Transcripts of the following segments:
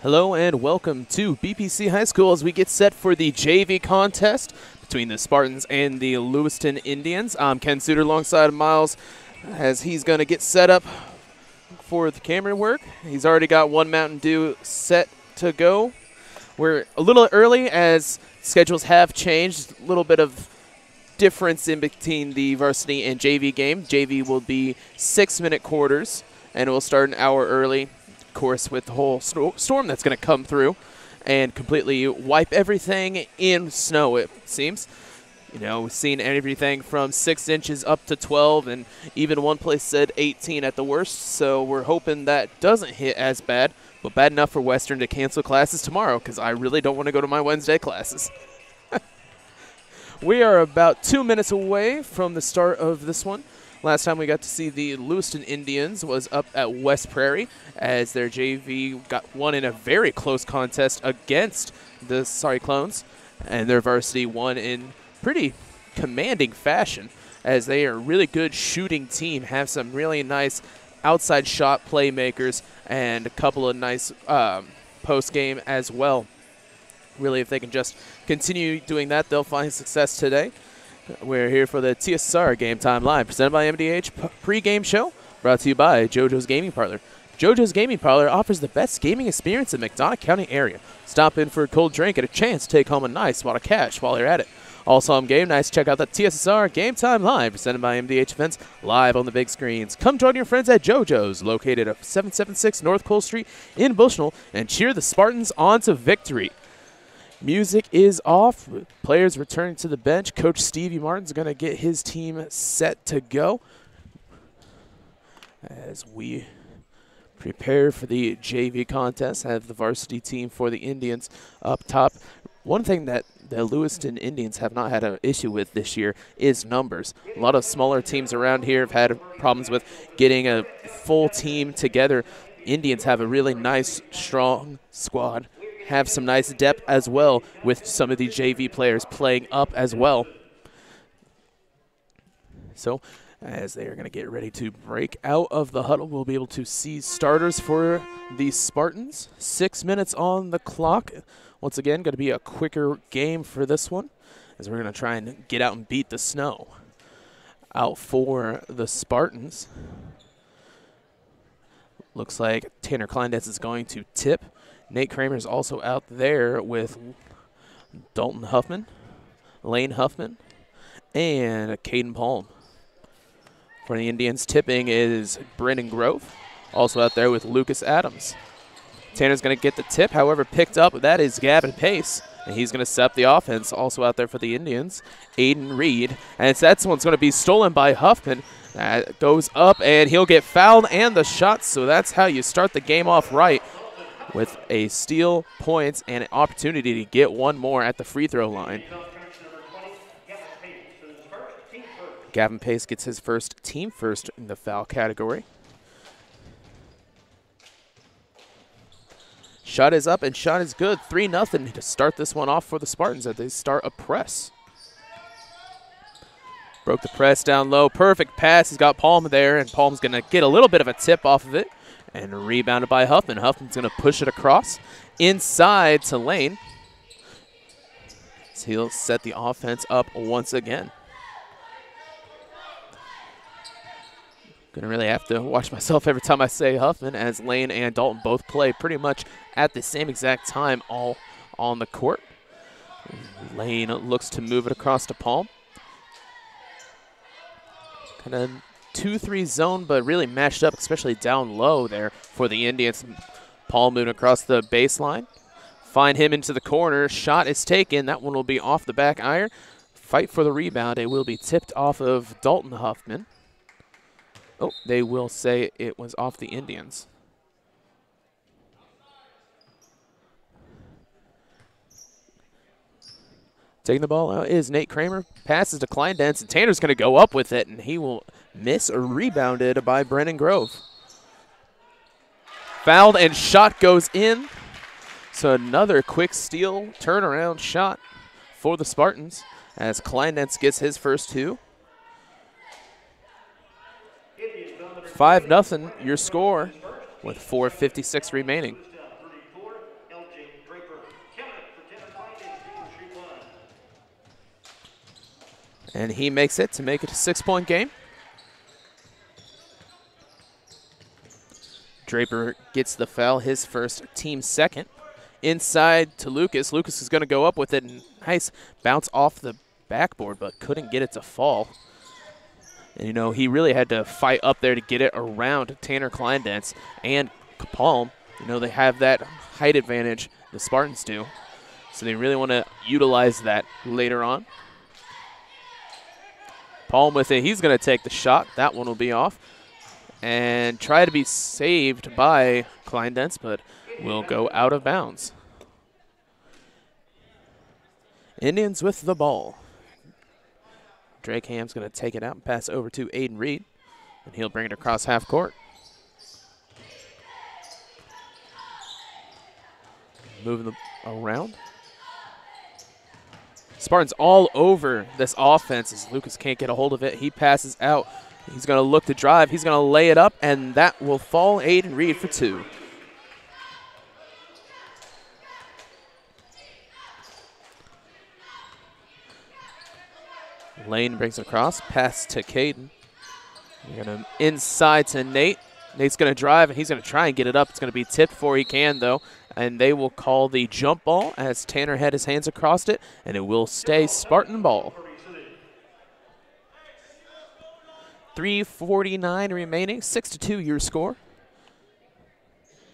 Hello and welcome to BPC High School as we get set for the JV contest between the Spartans and the Lewiston Indians. I'm Ken Suter alongside Miles as he's going to get set up for the camera work. He's already got one Mountain Dew set to go. We're a little early as schedules have changed, a little bit of difference in between the varsity and JV game. JV will be 6-minute quarters and it will start an hour early. Of course, with the whole storm that's going to come through and completely wipe everything in snow, it seems. You know, we've seen everything from 6 inches up to 12, and even one place said 18 at the worst, so we're hoping that doesn't hit as bad, but bad enough for Western to cancel classes tomorrow because I really don't want to go to my Wednesday classes. We are about 2 minutes away from the start of this one. Last time we got to see the Lewiston Indians was up at West Prairie as their JV got won in a very close contest against the Clones, and their varsity won in pretty commanding fashion as they are a really good shooting team, have some really nice outside shot playmakers and a couple of nice post game as well. Really, if they can just continue doing that, they'll find success today. We're here for the TSR Game Time Live, presented by MDH pre-game show, brought to you by JoJo's Gaming Parlor. JoJo's Gaming Parlor offers the best gaming experience in the McDonough County area. Stop in for a cold drink and a chance to take home a nice wad of cash while you're at it. Also on game nights, check out the TSR Game Time Live, presented by MDH Events, live on the big screens. Come join your friends at JoJo's, located at 776 North Cole Street in Bushnell, and cheer the Spartans on to victory. Music is off. Players returning to the bench. Coach Stevie Martin's going to get his team set to go as we prepare for the JV contest. Have the varsity team for the Indians up top. One thing that the Lewiston Indians have not had an issue with this year is numbers. A lot of smaller teams around here have had problems with getting a full team together. Indians have a really nice, strong squad. Have some nice depth as well with some of the JV players playing up as well. So as they are going to get ready to break out of the huddle, we'll be able to see starters for the Spartans. 6 minutes on the clock. Once again, going to be a quicker game for this one as we're going to try and get out and beat the snow. Out for the Spartans. Looks like Tanner Kleindes is going to tip. Nate Kramer is also out there with Dalton Huffman, Lane Huffman, and Caden Palm. For the Indians, tipping is Brendan Grove, also out there with Lucas Adams. Tanner's going to get the tip, however, picked up. That is Gavin Pace, and he's going to set up the offense. Also out there for the Indians, Aiden Reed. And that one's going to be stolen by Huffman. That goes up, and he'll get fouled and the shot, so that's how you start the game off right, with a steal, points, and an opportunity to get one more at the free throw line. Gavin Pace gets his first team first in the foul category. Shot is up and shot is good. 3-0 to start this one off for the Spartans as they start a press. Broke the press down low. Perfect pass. He's got Palm there, and Palm's going to get a little bit of a tip off of it. And rebounded by Huffman. Huffman's going to push it across inside to Lane. So he'll set the offense up once again. Going to really have to watch myself every time I say Huffman, as Lane and Dalton both play pretty much at the same exact time all on the court. Lane looks to move it across to Palm. Kind of 2-3 zone, but really matched up, especially down low there for the Indians. Paul moving across the baseline. Find him into the corner. Shot is taken. That one will be off the back iron. Fight for the rebound. It will be tipped off of Dalton Huffman. Oh, they will say it was off the Indians. Taking the ball out is Nate Kramer. Passes to Kleindes, and Tanner's going to go up with it, and he will miss or rebounded by Brendan Grove. Fouled, and shot goes in. So another quick steal, turnaround shot for the Spartans as Kleindes gets his first two. 5-0 your score with 4:56 remaining. And he makes it to make it a 6-point game. Draper gets the foul, his first, team second. Inside to Lucas. Lucas is going to go up with it. Nice bounce off the backboard, but couldn't get it to fall. And, you know, he really had to fight up there to get it around Tanner Kleindenz and Palm. You know, they have that height advantage, the Spartans do. So they really want to utilize that later on. Palm with it. He's going to take the shot. That one will be off. And try to be saved by Kleindenz, but will go out of bounds. Indians with the ball. Drake Ham's going to take it out and pass over to Aiden Reed, and he'll bring it across half court. Moving them around. Spartans all over this offense as Lucas can't get a hold of it. He passes out. He's going to look to drive. He's going to lay it up, and that will fall Aiden Reed for 2. Lane brings it across. Pass to Caden. You're going to inside to Nate. Nate's going to drive, and he's going to try and get it up. It's going to be tipped before he can, though. And they will call the jump ball as Tanner had his hands across it, and it will stay Spartan ball. 3:49 remaining, 6-2 your score.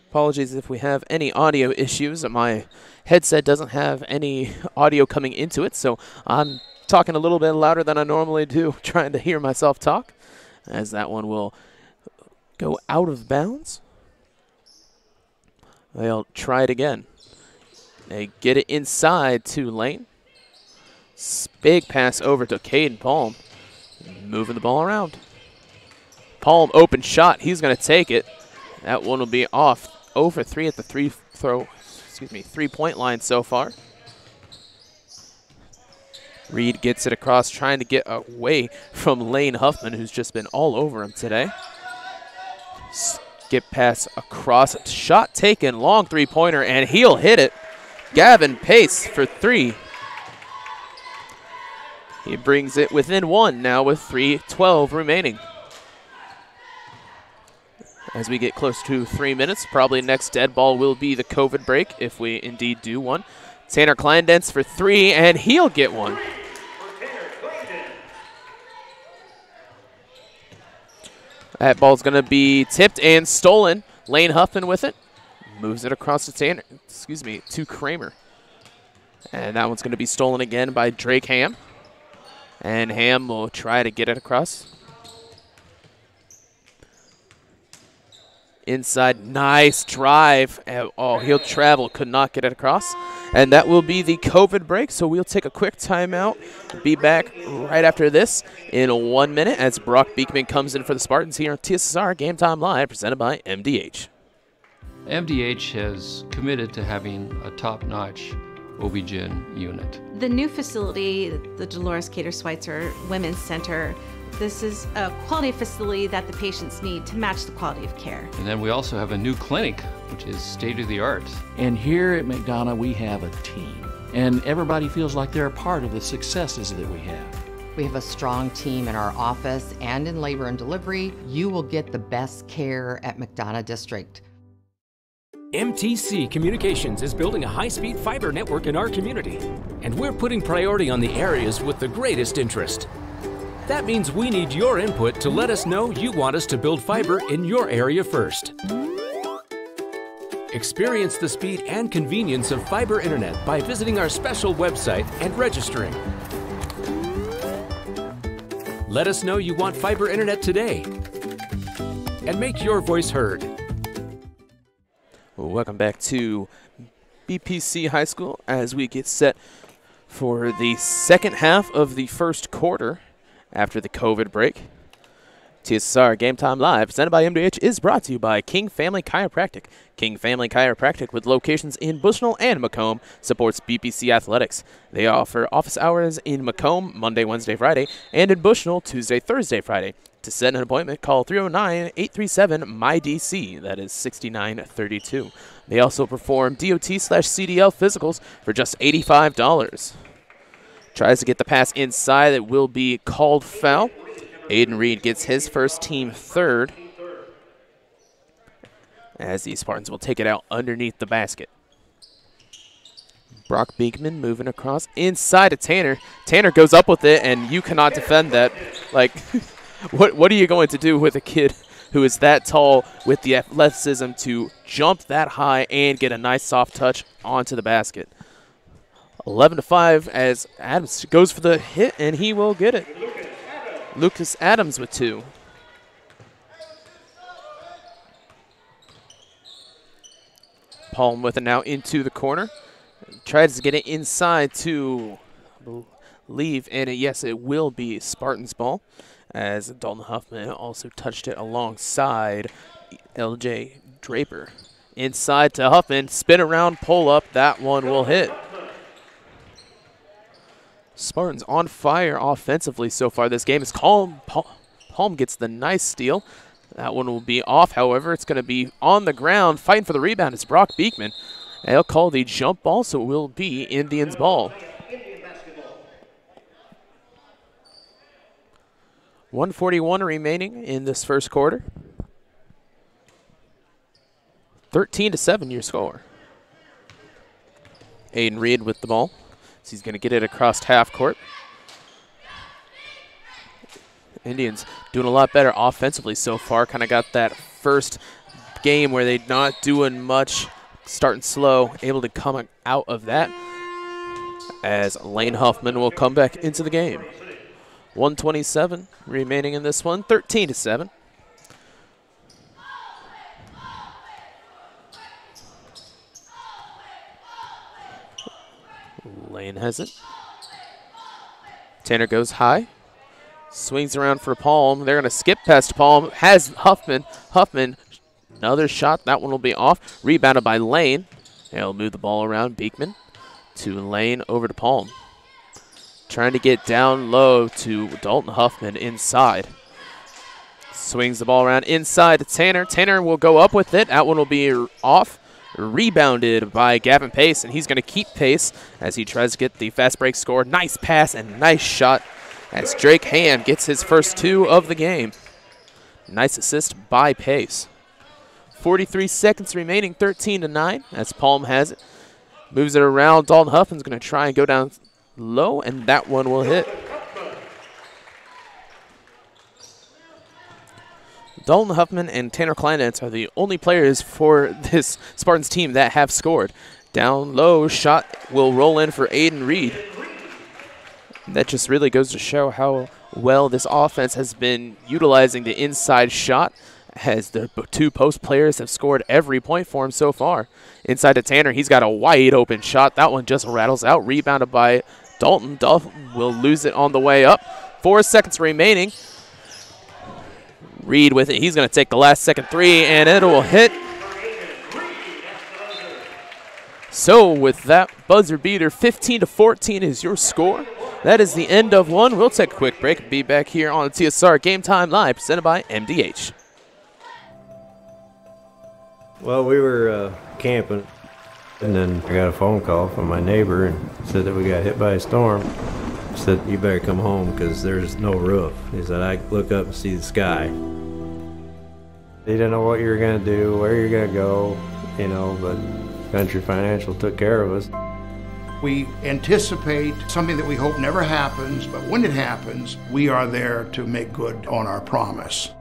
Apologies if we have any audio issues. My headset doesn't have any audio coming into it, so I'm talking a little bit louder than I normally do, trying to hear myself talk, as that one will go out of bounds. They'll try it again. They get it inside to Lane. Big pass over to Caden Palm. Moving the ball around. Palm open shot. He's going to take it. That one will be off. 0 for 3 at the three-point line so far. Reed gets it across, trying to get away from Lane Huffman, who's just been all over him today. Skip pass across. Shot taken. Long three-pointer, and he'll hit it. Gavin Pace for 3. He brings it within 1 now with 3:12 remaining. As we get close to 3 minutes, probably next dead ball will be the COVID break, if we indeed do one. Tanner Kleindenz for 3, and he'll get one. That ball's going to be tipped and stolen. Lane Huffman with it. Moves it across to Kramer. And that one's going to be stolen again by Drake Ham. And Ham will try to get it across. Inside, nice drive. Oh, he'll travel, could not get it across. And that will be the COVID break, so we'll take a quick timeout. Be back right after this in 1 minute as Brock Beekman comes in for the Spartans here on TSSR Game Time Live, presented by MDH. MDH has committed to having a top-notch OB-GYN unit. The new facility, the Dolores Cater Schweitzer Women's Center, this is a quality facility that the patients need to match the quality of care. And then we also have a new clinic, which is state-of-the-art. And here at McDonough, we have a team. And everybody feels like they're a part of the successes that we have. We have a strong team in our office and in labor and delivery. You will get the best care at McDonough District. MTC Communications is building a high-speed fiber network in our community, and we're putting priority on the areas with the greatest interest. That means we need your input to let us know you want us to build fiber in your area first. Experience the speed and convenience of fiber internet by visiting our special website and registering. Let us know you want fiber internet today, and make your voice heard. Welcome back to BPC High School as we get set for the second half of the first quarter after the COVID break. TSSR Game Time Live, presented by MDH, is brought to you by King Family Chiropractic. King Family Chiropractic, with locations in Bushnell and Macomb, supports BPC athletics. They offer office hours in Macomb Monday, Wednesday, Friday, and in Bushnell Tuesday, Thursday, Friday. To set an appointment, call 309-837-MyDC. That is 6932. They also perform DOT/CDL physicals for just $85. Tries to get the pass inside. It will be called foul. Aiden Reed gets his first, team third, as the Spartans will take it out underneath the basket. Brock Beekman moving across inside to Tanner. Tanner goes up with it, and you cannot defend that. Like, what are you going to do with a kid who is that tall with the athleticism to jump that high and get a nice soft touch onto the basket? 11-5 as Adams goes for the hit, and he will get it. Lucas Adams with 2. Palm with it now into the corner. Tries to get it inside to leave, and yes, it will be Spartans ball, as Dalton Huffman also touched it alongside LJ Draper. Inside to Huffman, spin around, pull up, that one will hit. Spartans on fire offensively so far this game. As Palm gets the nice steal. That one will be off, however. It's going to be on the ground. Fighting for the rebound is Brock Beekman. And they'll call the jump ball, so it will be Indians ball. 1:41 remaining in this first quarter. 13-7 your score. Aiden Reed with the ball. So he's going to get it across half court. Indians doing a lot better offensively so far. Kind of got that first game where they're not doing much, starting slow, able to come out of that, as Lane Huffman will come back into the game. 1:27 remaining in this one, 13-7. Lane has it. Tanner goes high. Swings around for Palm. They're going to skip past Palm. Has Huffman. Huffman, another shot. That one will be off. Rebounded by Lane. They'll move the ball around. Beekman to Lane, over to Palm. Trying to get down low to Dalton Huffman inside. Swings the ball around inside to Tanner. Tanner will go up with it. That one will be off. Rebounded by Gavin Pace, and he's going to keep pace as he tries to get the fast break score. Nice pass and nice shot as Drake Ham gets his first 2 of the game. Nice assist by Pace. 43 seconds remaining, 13-9 as Palm has it. Moves it around. Dalton Huffman's going to try and go down low, and that one will hit. Dalton Huffman and Tanner Kleinetz are the only players for this Spartans team that have scored. Down low, shot will roll in for Aiden Reed. That just really goes to show how well this offense has been utilizing the inside shot, as the 2 post players have scored every point for him so far. Inside to Tanner, he's got a wide open shot. That one just rattles out, rebounded by Dalton. Dalton will lose it on the way up. 4 seconds remaining. Reed with it. He's going to take the last second 3, and it will hit. So with that buzzer beater, 15-14 is your score. That is the end of one. We'll take a quick break and be back here on TSR Game Time Live, presented by MDH. Well, we were camping, and then I got a phone call from my neighbor and said that we got hit by a storm. He said, "You better come home because there's no roof." He said, "I look up and see the sky." They didn't know what you were going to do, where you're going to go, you know, but Country Financial took care of us. We anticipate something that we hope never happens, but when it happens, we are there to make good on our promise.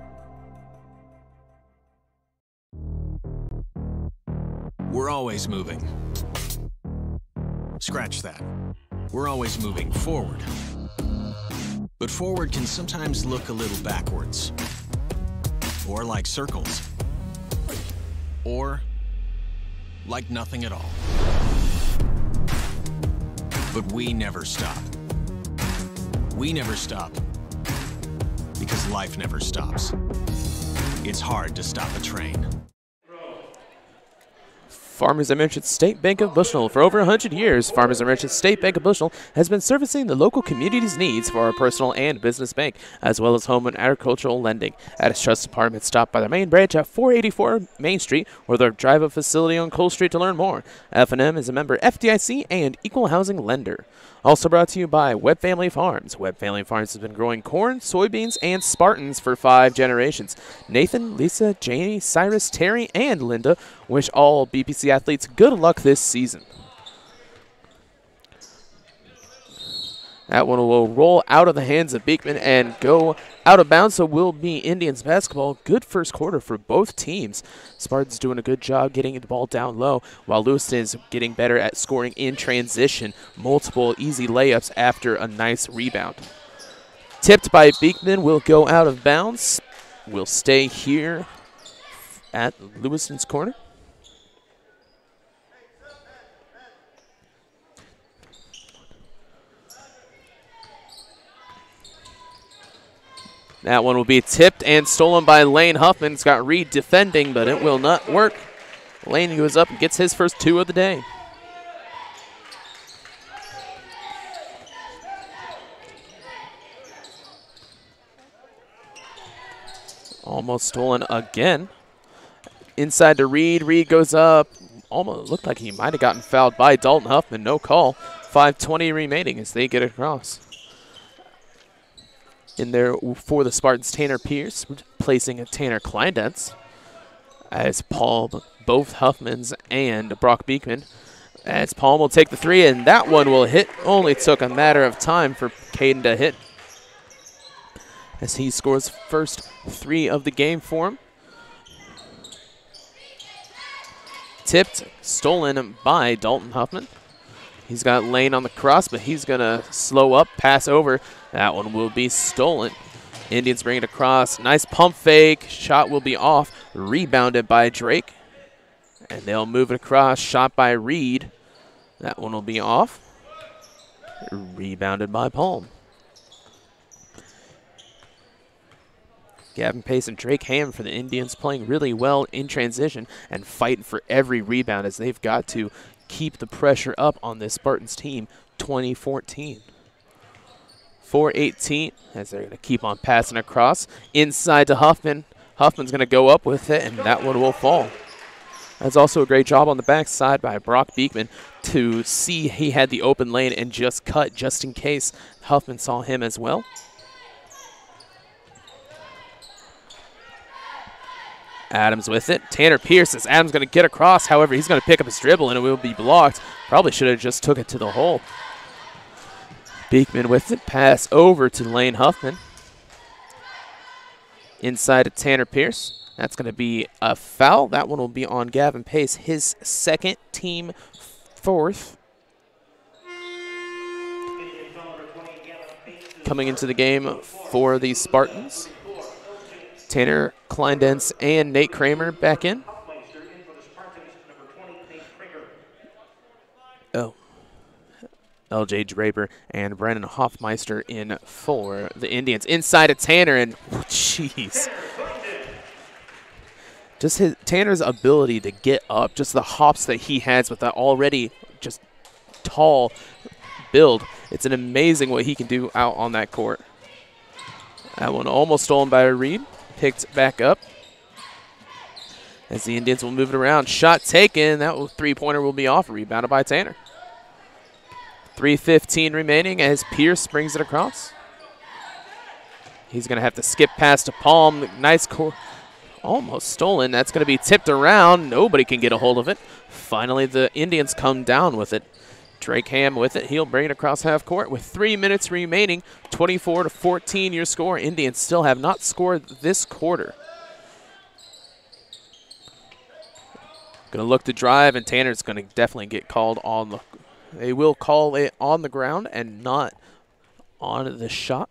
We're always moving. Scratch that. We're always moving forward. But forward can sometimes look a little backwards. Or like circles. Or like nothing at all. But we never stop. We never stop because life never stops. It's hard to stop a train. Farmers and Merchants State Bank of Bushnell. For over 100 years, Farmers and Merchants State Bank of Bushnell has been servicing the local community's needs for our personal and business bank, as well as home and agricultural lending. At its trust department, stop by their main branch at 484 Main Street or their drive-up facility on Cole Street to learn more. F&M is a member FDIC and equal housing lender. Also brought to you by Webb Family Farms. Webb Family Farms has been growing corn, soybeans, and Spartans for 5 generations. Nathan, Lisa, Janie, Cyrus, Terry, and Linda wish all BPC athletes good luck this season. That one will roll out of the hands of Beekman and go out of bounds, so will be Indians basketball. Good first quarter for both teams. Spartans doing a good job getting the ball down low, while Lewiston is getting better at scoring in transition. Multiple easy layups after a nice rebound. Tipped by Beekman, will go out of bounds. Will stay here at Lewiston's corner. That one will be tipped and stolen by Lane Huffman. It's got Reed defending, but it will not work. Lane goes up and gets his first 2 of the day. Almost stolen again. Inside to Reed. Reed goes up. Almost looked like he might have gotten fouled by Dalton Huffman. No call. 5:20 remaining as they get across. In there for the Spartans, Tanner Pierce, placing a Tanner Kleindenz as Paul, both Huffmans and Brock Beekman. As Palm will take the 3, and that one will hit. Only took a matter of time for Caden to hit as he scores first 3 of the game for him. Tipped, stolen by Dalton Huffman. He's got Lane on the cross, but he's going to slow up, pass over. That one will be stolen. Indians bring it across. Nice pump fake. Shot will be off. Rebounded by Drake. And they'll move it across. Shot by Reed. That one will be off. Rebounded by Palm. Gavin Pace and Drake Ham for the Indians playing really well in transition and fighting for every rebound as they've got to keep the pressure up on this Spartans team. 2014. 4:18 as they're going to keep on passing across. Inside to Huffman. Huffman's going to go up with it, and that one will fall. That's also a great job on the backside by Brock Beekman to see he had the open lane and just cut just in case Huffman saw him as well. Adams with it. Tanner Pierce as Adams going to get across. However, he's going to pick up his dribble and it will be blocked. Probably should have just took it to the hole. Beekman with it. Pass over to Lane Huffman. Inside to Tanner Pierce. That's going to be a foul. That one will be on Gavin Pace, his second, team 4th. Coming into the game for the Spartans. Tanner Kleindenz and Nate Kramer back in. Oh. LJ Draper and Brandon Hoffmeister in for the Indians. Inside of Tanner, and jeez. Just Tanner's ability to get up, just the hops that he has with that already just tall build. It's an amazing what he can do out on that court. That one almost stolen by Reed. Picked back up as the Indians will move it around. Shot taken. That 3-pointer will be off. Rebounded by Tanner. 3:15 remaining as Pierce brings it across. He's going to have to skip past to Palm. Nice almost stolen. That's going to be tipped around. Nobody can get a hold of it. Finally, the Indians come down with it. Drake Ham with it. He'll bring it across half court with 3 minutes remaining. 24-14 your score. Indians still have not scored this quarter. Going to look to drive, and Tanner's going to definitely get called on the. They will call it on the ground and not on the shot.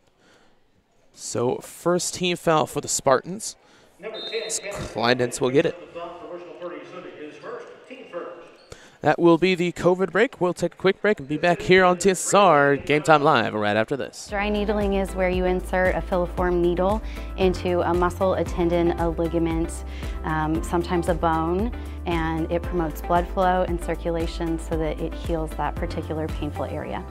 So first team foul for the Spartans. Kleindenz will get it. That will be the COVID break. We'll take a quick break and be back here on TSR Game Time Live right after this. Dry needling is where you insert a filiform needle into a muscle, a tendon, a ligament, sometimes a bone, and it promotes blood flow and circulation so that it heals that particular painful area.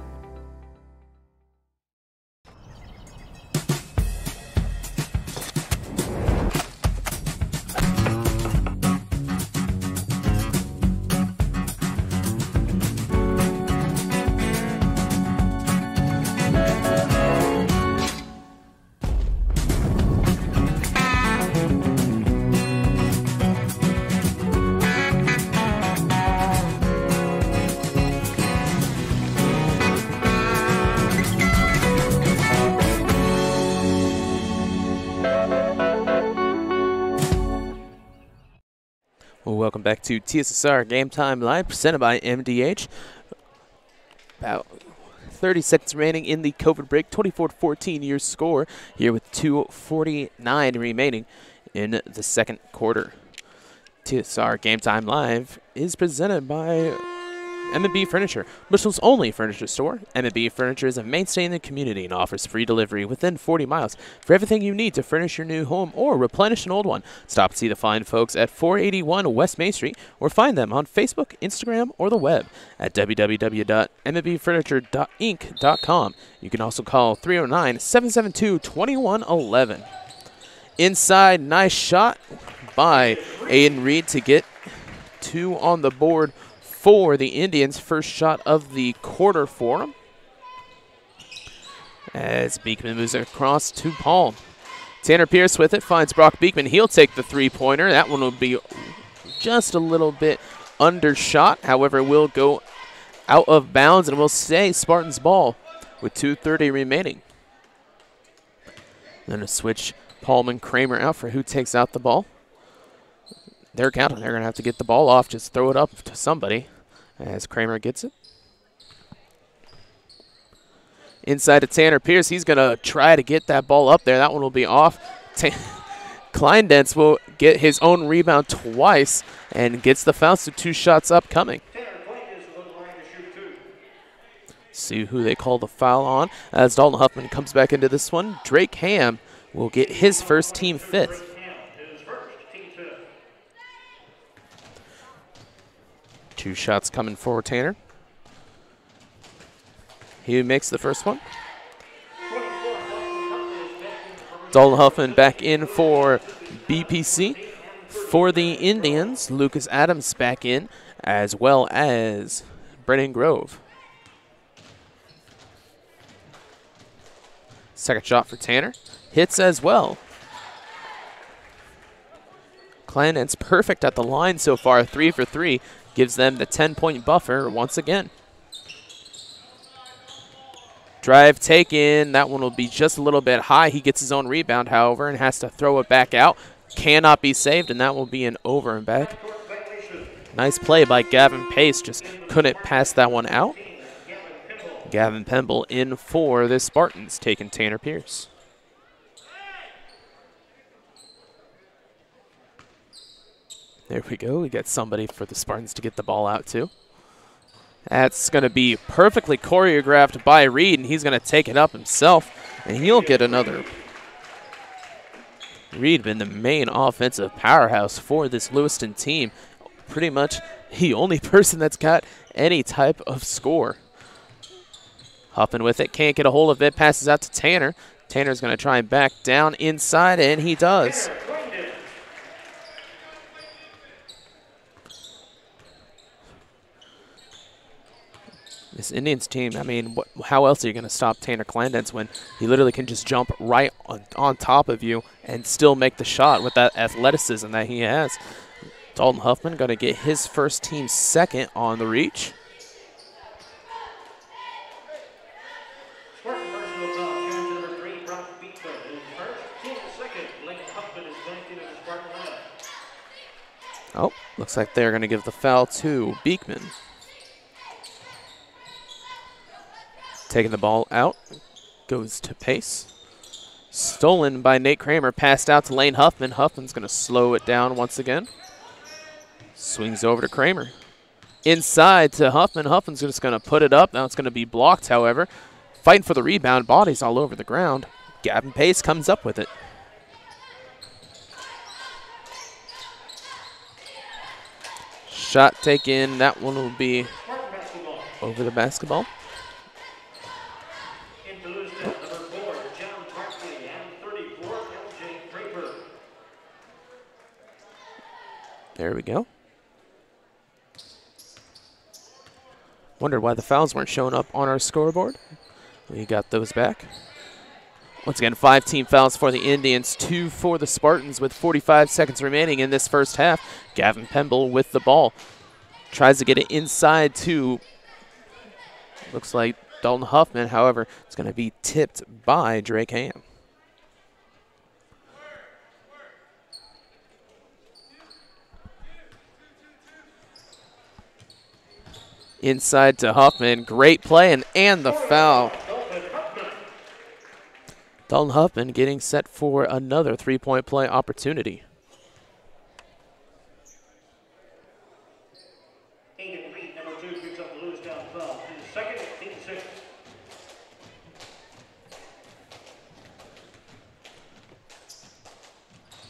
Welcome back to TSSR Game Time Live, presented by MDH. About 30 seconds remaining in the COVID break, 24-14 your score here with 2:49 remaining in the second quarter. TSSR Game Time Live is presented by M&B Furniture, Bushell's only furniture store. M&B Furniture is a mainstay in the community and offers free delivery within 40 miles for everything you need to furnish your new home or replenish an old one. Stop and see the fine folks at 481 West Main Street or find them on Facebook, Instagram, or the web at www.mbfurniture.inc.com. You can also call 309-772-2111. Inside, nice shot by Aiden Reed to get 2 on the board for the Indians. First shot of the quarter for them. As Beekman moves it across to Palm. Tanner Pierce with it, finds Brock Beekman. He'll take the three-pointer. That one will be just a little bit undershot. However, it will go out of bounds and will stay Spartans ball with 2:30 remaining. Then a switch Palm and Kramer out for who takes out the ball. They're counting. They're going to have to get the ball off, just throw it up to somebody as Kramer gets it. Inside to Tanner Pierce. He's going to try to get that ball up there. That one will be off. Kleindenz will get his own rebound twice and gets the foul, so 2 shots upcoming. See who they call the foul on as Dalton Huffman comes back into this one. Drake Ham will get his first team 5th. Two shots coming for Tanner. He makes the first one. Dalton Huffman back in for BPC. For the Indians, Lucas Adams back in, as well as Brennan Grove. Second shot for Tanner. Hits as well. Kleindenz perfect at the line so far, 3 for 3. Gives them the 10-point buffer once again. Drive taken. That one will be just a little bit high. He gets his own rebound, however, and has to throw it back out. Cannot be saved, and that will be an over and back. Nice play by Gavin Pace. Just couldn't pass that one out. Gavin Pemble in for the Spartans, taking Tanner Pierce. There we go. We got somebody for the Spartans to get the ball out to. That's going to be perfectly choreographed by Reed, and he's going to take it up himself, and he'll get another. Reed been the main offensive powerhouse for this Lewiston team. Pretty much the only person that's got any type of score. Huffman with it, can't get a hold of it, passes out to Tanner. Tanner's going to try and back down inside, and he does. This Indians team, I mean, how else are you going to stop Tanner Kleindenz when he literally can just jump right on top of you and still make the shot with that athleticism that he has? Dalton Huffman going to get his first team 2nd on the reach. Oh, looks like they're going to give the foul to Beekman. Taking the ball out, goes to Pace. Stolen by Nate Kramer, passed out to Lane Huffman. Huffman's going to slow it down once again. Swings over to Kramer. inside to Huffman. Huffman's just going to put it up. Now it's going to be blocked, however. Fighting for the rebound. Bodies all over the ground. Gavin Pace comes up with it. Shot taken. That one will be over the basketball. There we go. Wondered why the fouls weren't showing up on our scoreboard. We got those back. Once again, 5 team fouls for the Indians, 2 for the Spartans with 45 seconds remaining in this first half. Gavin Pemble with the ball. Tries to get it inside to, looks like Dalton Huffman. However, it's going to be tipped by Drake Ham. Inside to Huffman. Great play and the foul. Dalton Huffman getting set for another three-point play opportunity.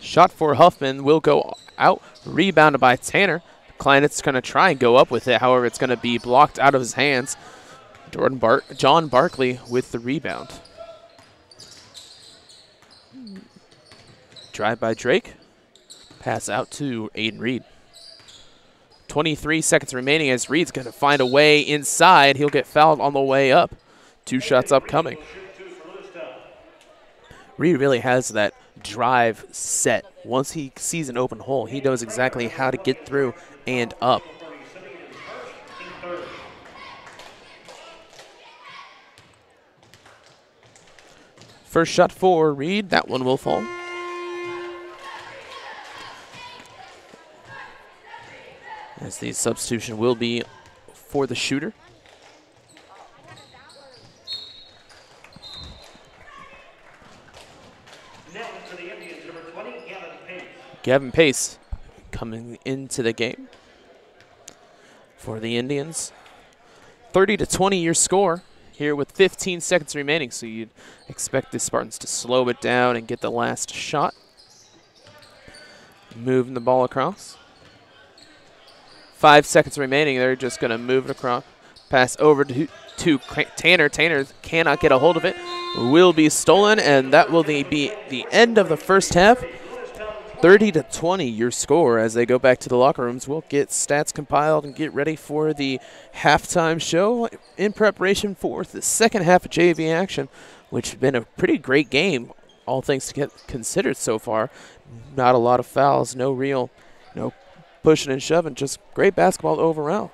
Shot for Huffman will go out. Rebounded by Tanner. Kleinitz going to try and go up with it. However, it's going to be blocked out of his hands. John Barkley with the rebound. Drive by Drake. Pass out to Aiden Reed. 23 seconds remaining as Reed's going to find a way inside. He'll get fouled on the way up. 2 shots upcoming. Reed really has that drive set. Once he sees an open hole, he knows exactly how to get through and up. First shot for Reed. That one will fall. As the substitution will be for the shooter. Gavin Pace coming into the game for the Indians. 30-20 your score here with 15 seconds remaining, so you'd expect the Spartans to slow it down and get the last shot. Moving the ball across. 5 seconds remaining. They're just going to move it across. Pass over to Tanner. Tanner cannot get a hold of it. Will be stolen, and that will be the end of the first half. 30-20 your score as they go back to the locker rooms. We'll get stats compiled and get ready for the halftime show in preparation for the second half of JV action, which has been a pretty great game, all things to get considered so far. Not a lot of fouls, no pushing and shoving, just great basketball overall.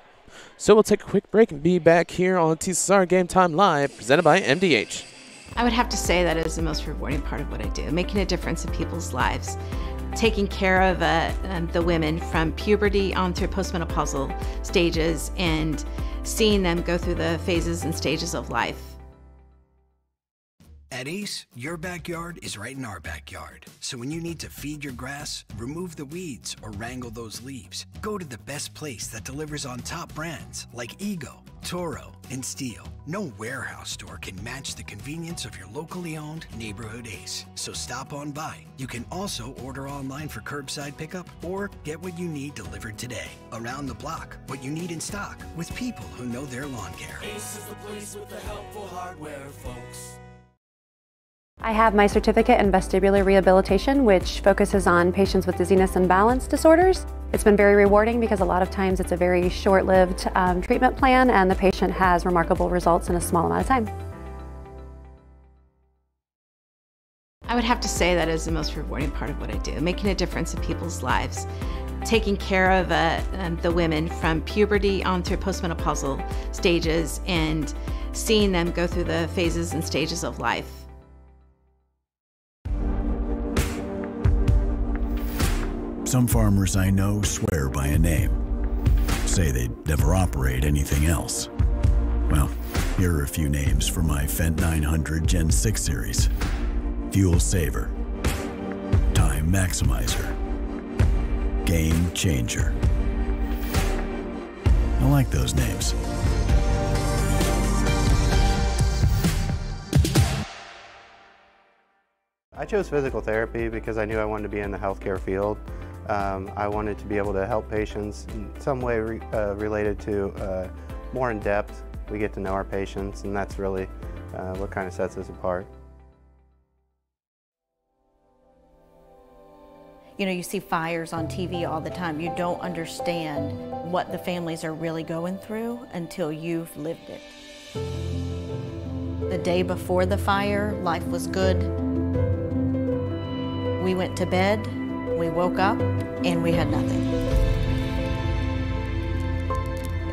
So we'll take a quick break and be back here on TCSR Game Time Live, presented by MDH. I would have to say that is the most rewarding part of what I do, making a difference in people's lives. Taking care of the women from puberty on through postmenopausal stages and seeing them go through the phases and stages of life. At Ace, your backyard is right in our backyard. So when you need to feed your grass, remove the weeds, or wrangle those leaves, go to the best place that delivers on top brands like Ego, Toro, and Steel. No warehouse store can match the convenience of your locally owned neighborhood Ace. So stop on by. You can also order online for curbside pickup or get what you need delivered today. Around the block, what you need in stock with people who know their lawn care. Ace is the place with the helpful hardware, folks. I have my certificate in vestibular rehabilitation, which focuses on patients with dizziness and balance disorders. It's been very rewarding because a lot of times it's a very short-lived treatment plan and the patient has remarkable results in a small amount of time. I would have to say that is the most rewarding part of what I do, making a difference in people's lives. Taking care of the women from puberty on through postmenopausal stages and seeing them go through the phases and stages of life. Some farmers I know swear by a name, say they'd never operate anything else. Well, here are a few names for my Fendt 900 Gen 6 series. Fuel Saver, Time Maximizer, Game Changer. I like those names. I chose physical therapy because I knew I wanted to be in the healthcare field. I wanted to be able to help patients in some way related to more in depth. We get to know our patients, and that's really what kind of sets us apart. You know, you see fires on TV all the time. You don't understand what the families are really going through until you've lived it. The day before the fire, life was good. We went to bed, we woke up, and we had nothing.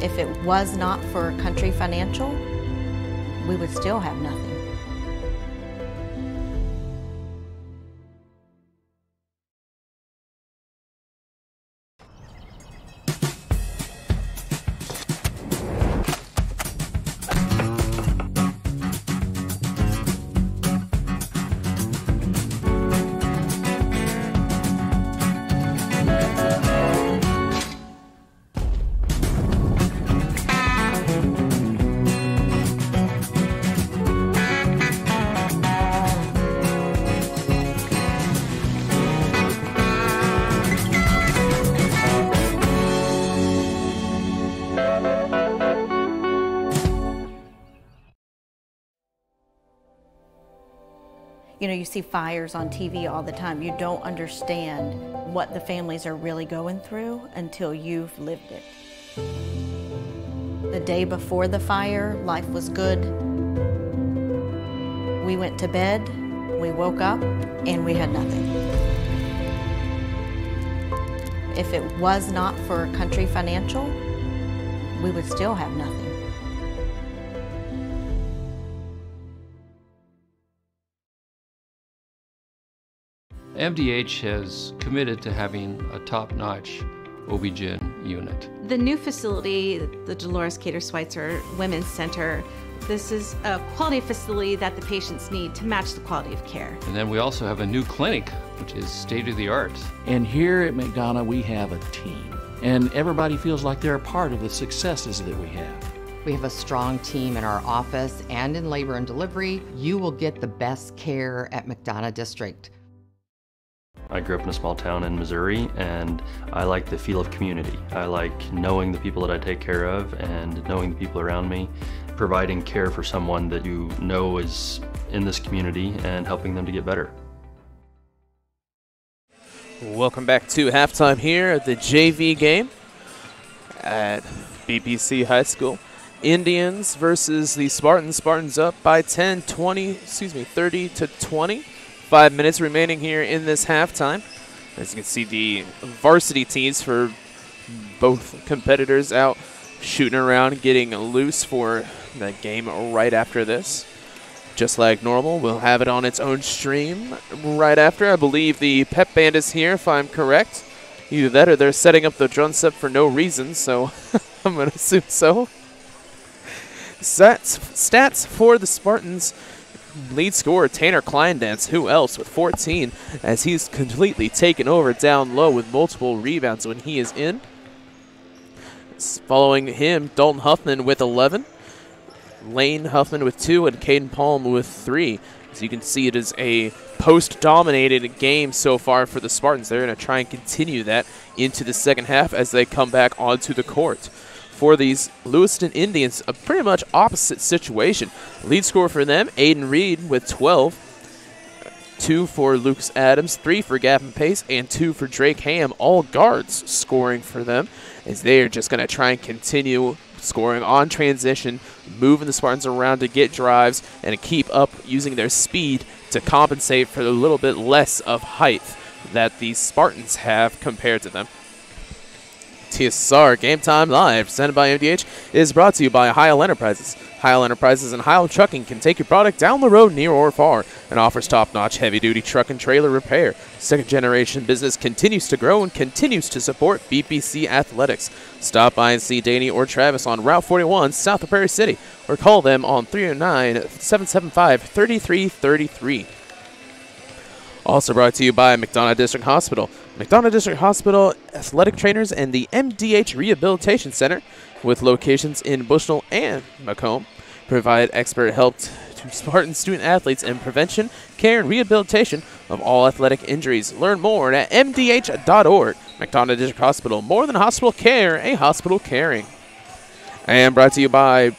If it was not for Country Financial, we would still have nothing. You know, you see fires on TV all the time. You don't understand what the families are really going through until you've lived it. The day before the fire, life was good. We went to bed, we woke up, and we had nothing. If it was not for Country Financial, we would still have nothing. MDH has committed to having a top-notch OB-GYN unit. The new facility, the Dolores Cater Schweitzer Women's Center, this is a quality facility that the patients need to match the quality of care. And then we also have a new clinic, which is state-of-the-art. And here at McDonough, we have a team. And everybody feels like they're a part of the successes that we have. We have a strong team in our office and in labor and delivery. You will get the best care at McDonough District. I grew up in a small town in Missouri, and I like the feel of community. I like knowing the people that I take care of and knowing the people around me, providing care for someone that you know is in this community and helping them to get better. Welcome back to halftime here at the JV game at BPC High School. Indians versus the Spartans. Spartans up by 30 to 20. 5 minutes remaining here in this halftime. As you can see, the varsity teams for both competitors out shooting around, getting loose for the game right after this. Just like normal, we'll have it on its own stream right after. I believe the pep band is here, if I'm correct. Either that or they're setting up the drum set for no reason, so I'm going to assume so. Stats for the Spartans. Lead scorer Tanner Kleindance, who else, with 14, as he's completely taken over down low with multiple rebounds when he is in. Following him, Dalton Huffman with 11, Lane Huffman with 2, and Caden Palm with 3. As you can see, it is a post-dominated game so far for the Spartans. They're going to try and continue that into the second half as they come back onto the court. For these Lewiston Indians, a pretty much opposite situation. Lead scorer for them, Aiden Reed with 12. 2 for Lucas Adams, 3 for Gavin Pace, and 2 for Drake Ham, all guards scoring for them, as they are just going to try and continue scoring on transition, moving the Spartans around to get drives and keep up using their speed to compensate for the little bit less of height that the Spartans have compared to them. TSR Game Time Live, presented by MDH, is brought to you by Heil Enterprises. Heil Enterprises and Heil Trucking can take your product down the road, near or far, and offers top-notch heavy-duty truck and trailer repair. Second-generation business continues to grow and continues to support BPC Athletics. Stop by and see Danny or Travis on Route 41 south of Prairie City, or call them on 309-775-3333. Also brought to you by McDonough District Hospital. McDonough District Hospital athletic trainers and the MDH Rehabilitation Center with locations in Bushnell and Macomb, provide expert help to Spartan student athletes in prevention, care, and rehabilitation of all athletic injuries. Learn more at mdh.org. McDonough District Hospital, more than hospital care, a hospital caring. And brought to you by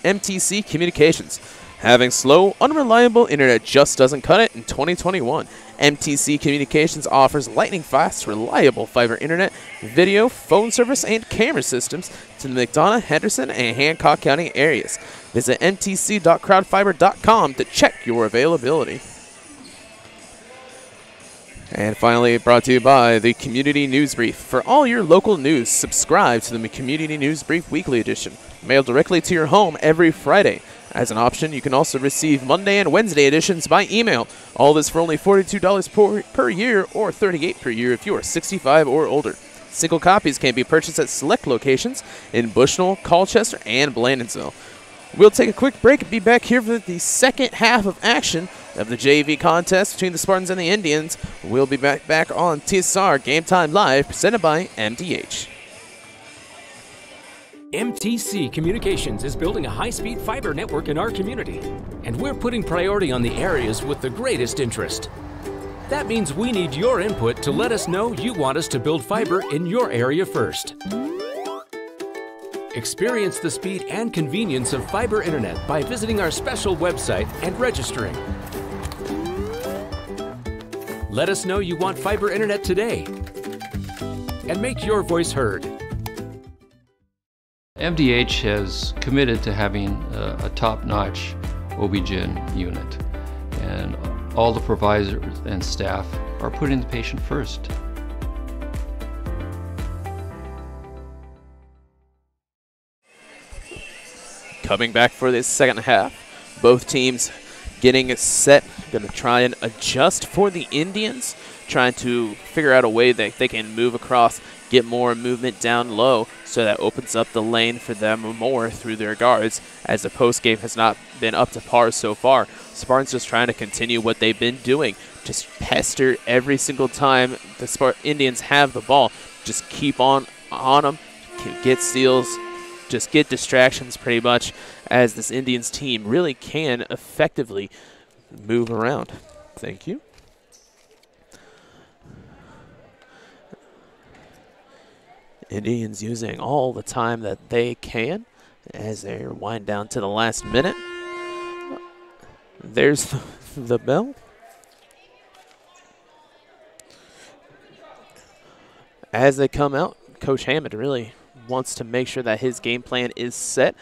MTC Communications. Having slow, unreliable internet just doesn't cut it in 2021. MTC Communications offers lightning-fast, reliable fiber internet, video, phone service, and camera systems to the McDonough, Henderson, and Hancock County areas. Visit mtc.crowdfiber.com to check your availability. And finally, brought to you by the Community News Brief. For all your local news, subscribe to the Community News Brief Weekly Edition, mailed directly to your home every Friday. As an option, you can also receive Monday and Wednesday editions by email. All this for only $42 per year or $38 per year if you are 65 or older. Single copies can be purchased at select locations in Bushnell, Colchester, and Blandonsville. We'll take a quick break and be back here for the second half of action of the JV contest between the Spartans and the Indians. We'll be back on TSR Game Time Live, presented by MDH. MTC Communications is building a high-speed fiber network in our community, and we're putting priority on the areas with the greatest interest. That means we need your input to let us know you want us to build fiber in your area first. Experience the speed and convenience of fiber internet by visiting our special website and registering. Let us know you want fiber internet today, and make your voice heard. MDH has committed to having a top-notch OB-GYN unit, and all the providers and staff are putting the patient first. Coming back for this second half, both teams getting set, going to try and adjust for the Indians, trying to figure out a way that they can move across, get more movement down low, so that opens up the lane for them more through their guards, as the post game has not been up to par so far. Spartans just trying to continue what they've been doing, just pester every single time the Indians have the ball. Just keep on them, get steals, just get distractions pretty much, as this Indians team really can effectively move around. Thank you. Indians using all the time that they can as they wind down to the last minute. There's the bell. As they come out, Coach Hammond really wants to make sure that his game plan is set.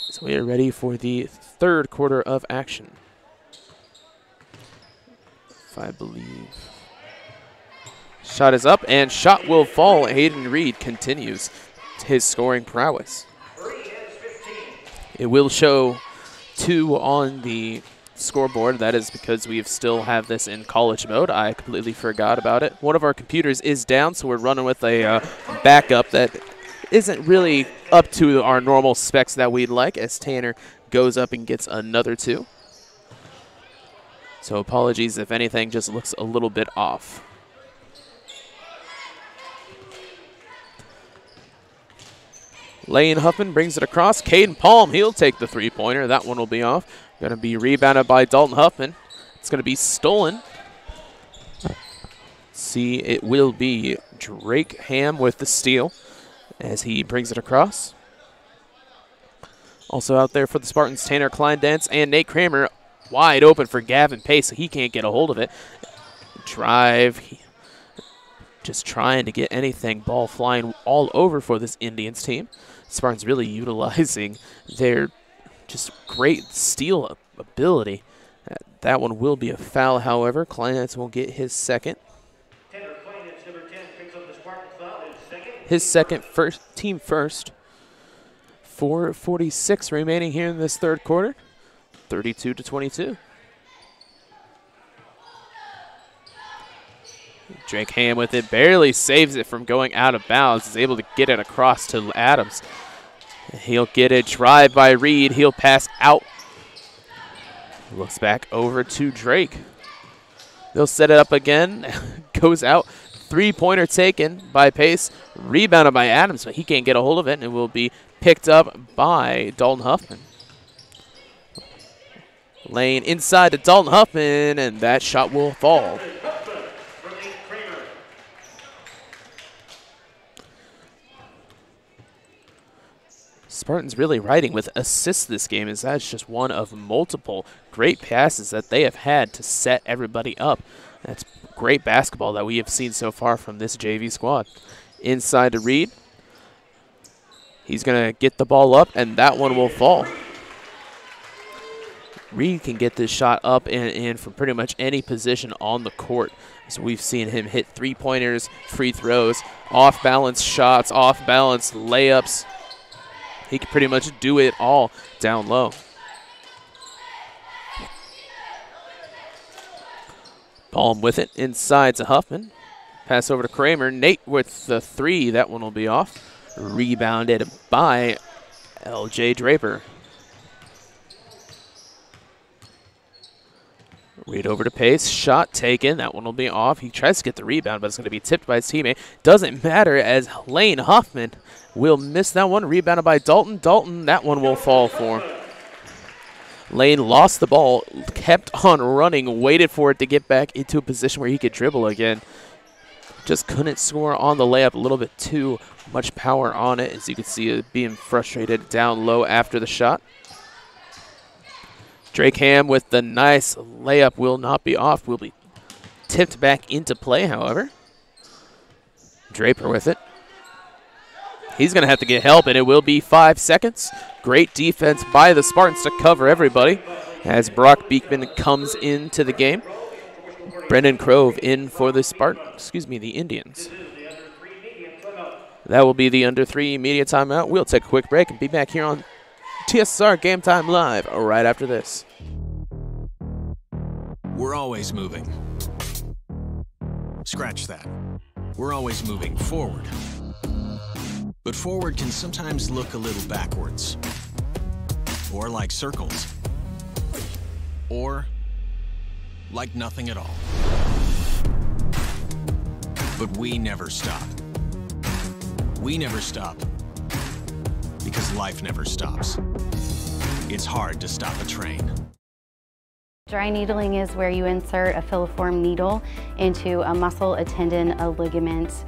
So we are ready for the third quarter of action. If I believe. Shot is up, and shot will fall. Hayden Reed continues his scoring prowess. It will show 2 on the scoreboard. That is because we still have this in college mode. I completely forgot about it. One of our computers is down, so we're running with a backup that isn't really up to our normal specs that we'd like, as Tanner goes up and gets another 2. So apologies if anything just looks a little bit off. Lane Huffman brings it across. Caden Palm, he'll take the three-pointer. That one will be off. Going to be rebounded by Dalton Huffman. It's going to be stolen. See, it will be Drake Ham with the steal as he brings it across. Also out there for the Spartans, Tanner Kleindance and Nate Kramer wide open for Gavin Pace, so he can't get a hold of it. Drive. Just trying to get anything, ball flying all over for this Indians team. Spartans really utilizing their just great steal ability. That one will be a foul, however. Kleinitz will get his second. His second, team first. 4:46 remaining here in this third quarter. 32-22. Drake Ham with it, barely saves it from going out of bounds. Is able to get it across to Adams. He'll get it, drive by Reed. He'll pass out. Looks back over to Drake. They'll set it up again. Goes out. Three-pointer taken by Pace. Rebounded by Adams, but he can't get a hold of it, and it will be picked up by Dalton Huffman. Lane inside to Dalton Huffman, and that shot will fall. Spartans really riding with assists this game, as that's just one of multiple great passes that they have had to set everybody up. That's great basketball that we have seen so far from this JV squad. Inside to Reed. He's going to get the ball up, and that one will fall. Reed can get this shot up and in from pretty much any position on the court. So we've seen him hit three-pointers, free throws, off-balance shots, off-balance layups. He can pretty much do it all down low. Palm with it inside to Huffman. Pass over to Kramer. Nate with the three. That one will be off. Rebounded by LJ Draper. Reed over to Pace. Shot taken. That one will be off. He tries to get the rebound, but it's going to be tipped by his teammate. Doesn't matter, as Lane Huffman will miss that one. Rebounded by Dalton. Dalton, that one will fall for. Lane lost the ball, kept on running, waited for it to get back into a position where he could dribble again. Just couldn't score on the layup. A little bit too much power on it, as you can see it being frustrated down low after the shot. Drake Ham with the nice layup will not be off. Will be tipped back into play, however. Draper with it. He's going to have to get help, and it will be 5 seconds. Great defense by the Spartans to cover everybody as Brock Beekman comes into the game. Brendan Crove in for the Indians. That will be the under 3 media timeout. We'll take a quick break and be back here on TSSR Game Time Live right after this. We're always moving. Scratch that. We're always moving forward. But forward can sometimes look a little backwards, or like circles, or like nothing at all. But we never stop. We never stop because life never stops. It's hard to stop a train. Dry needling is where you insert a filiform needle into a muscle, a tendon, a ligament,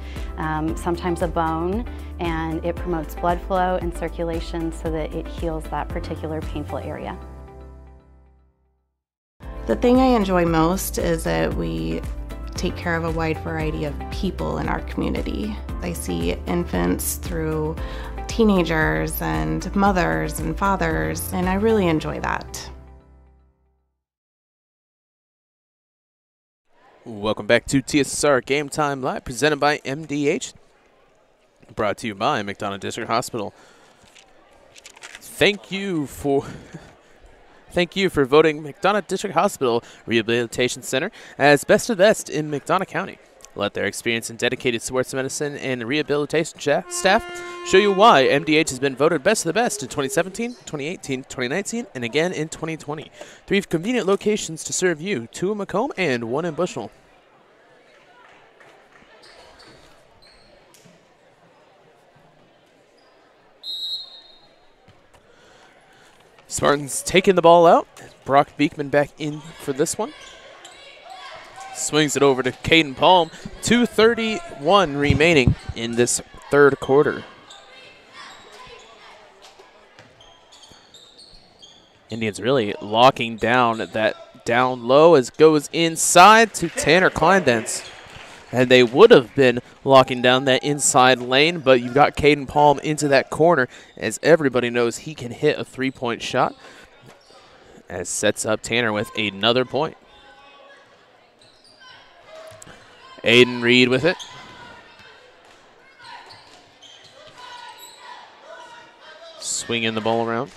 sometimes a bone, and it promotes blood flow and circulation so that it heals that particular painful area. The thing I enjoy most is that we take care of a wide variety of people in our community. I see infants through teenagers and mothers and fathers, and I really enjoy that. Welcome back to TSSR Game Time Live, presented by MDH. Brought to you by McDonough District Hospital. Thank you for voting McDonough District Hospital Rehabilitation Center as best of the best in McDonough County. Let their experience in dedicated sports medicine and rehabilitation staff show you why MDH has been voted best of the best in 2017, 2018, 2019, and again in 2020. 3 convenient locations to serve you, 2 in Macomb and 1 in Bushnell. Spartans taking the ball out. Brock Beekman back in for this one. Swings it over to Caden Palm. 2:31 remaining in this third quarter. Indians really locking down that down low as goes inside to Tanner Kleindenz. And they would have been locking down that inside lane, but you got Caden Palm into that corner, as everybody knows he can hit a three-point shot, as sets up Tanner with another point. Aiden Reed with it. Swinging the ball around.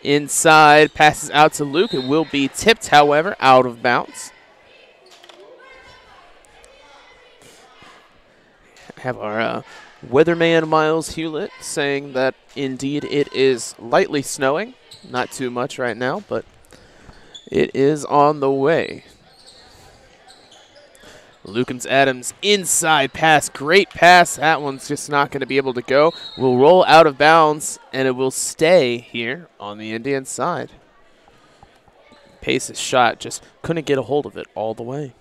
Inside, passes out to Luke. It will be tipped, however, out of bounds. Have our weatherman Miles Hewlett saying that indeed it is lightly snowing. Not too much right now, but it is on the way. Lukens Adams inside pass. Great pass. That one's just not going to be able to go. Will roll out of bounds, and it will stay here on the Indian side. Pace's shot just couldn't get a hold of it all the way.